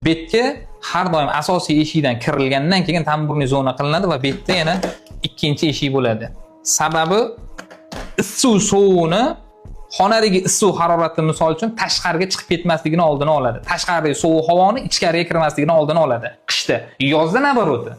Betga har doim asosiy eshikdan kirilgandan keyin tamburniy zona qilinadi va betda yana ikkinchi eshik bo'ladi. Sababi issiq suvni xonadagi issiq harorati misol uchun tashqariga chiqib ketmasligini oldini oladi. Tashqaridagi sovuq havoni ichkariga kirmasligini oldini oladi. Qishda, yozda nabaroti.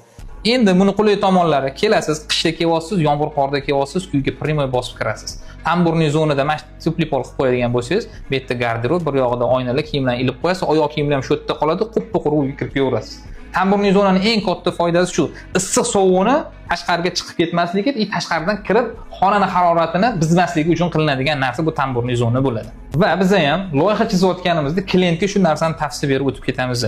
Endi buni qulay tomonlari kelasiz, qishda kelyapsiz, yomg'ir qorda kelyapsiz, uyga primoy bosib kirasiz. Tamburniy zonada mana tupli pol qilib qo'yadigan bo'lsangiz, bu yerda garderob, bir yog'ida oynalar, kiyimlarni ilib qo'yasiz, oyoq kiyimlar ham shu yerda qoladi, qup-quruq uyga kirib kelaverasiz. Tamburniy zonaning eng katta foydasi shu, issiq sovuqni tashqariga chiqib ketmasligi, tashqaridan kirib xonani haroratini buzmasligi uchun qilinadigan narsa bu tamburniy zona bo'ladi. Va biz ham loyiha chizayotganimizda klientga shu narsani tavsiya berib o'tib ketamiz.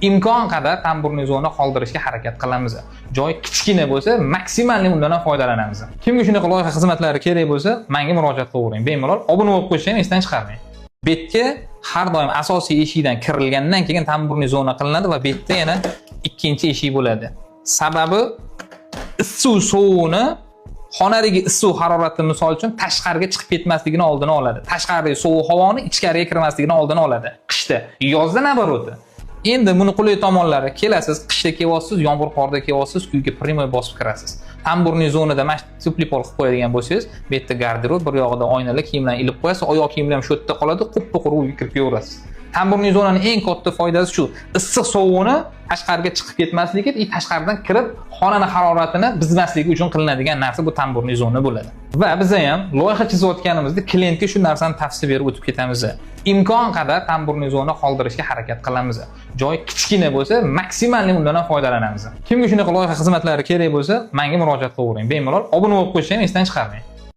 Imkon qadar tamburniy zona qoldirishga harakat qilamiz. Joy kichkina bo'lsa, maksimal undan ham foydalanamiz. Kimga shunaqa loyiha xizmatlari kerak bo'lsa, menga murojaat qilavering. Bemalol obuna bo'lib qo'yishni esdan chiqarmang. Betga har doim asosiy eshikdan kirilgandan keyin tamburniy zona qilinadi va betda yana ikkinchi eshik bo'ladi. Sababi issiq suvni xonadagi issiq harorati misol uchun tashqariga chiqib ketmasligini oldini oladi. Tashqaridagi sovuq havoni ichkariga kirmasligini oldini oladi. Qishda, yozda nabaroti. Endi buni qulay tomonlari kelasiz, qishda kelyapsiz, yomg'ir qorda kelyapsiz, uyga primoy bosib kirasiz. Tamburniy zonada mana tupli pol qilib qo'yadigan bo'lsangiz, bu yerda garderob, bir yog'ida oynalar, kiyimlarni ilib qo'yasiz, oyoq kiyimlar ham shu yerda qoladi, qup-quruq uyga kirib kelaverasiz. Tamburniy zonaning eng katta foydasi shu, issiq sovuqni tashqariga chiqib ketmasligi, tashqaridan kirib xonani haroratini buzmasligi uchun qilinadigan narsa bu tamburniy zona bo'ladi. Va biz ham loyiha chizayotganimizda klientga shu narsani tavsiya berib o'tib ketamiz. Imkon qadar tamburniy zona qoldirishga harakat qilamiz. Joy kichkina bo'lsa, maksimal undan ham foydalanamiz. Kimga shunaqa loyiha xizmatlari kerak bo'lsa, menga murojaat qilavering. Bemalol obuna bo'lib qo'yishni esdan chiqarmang.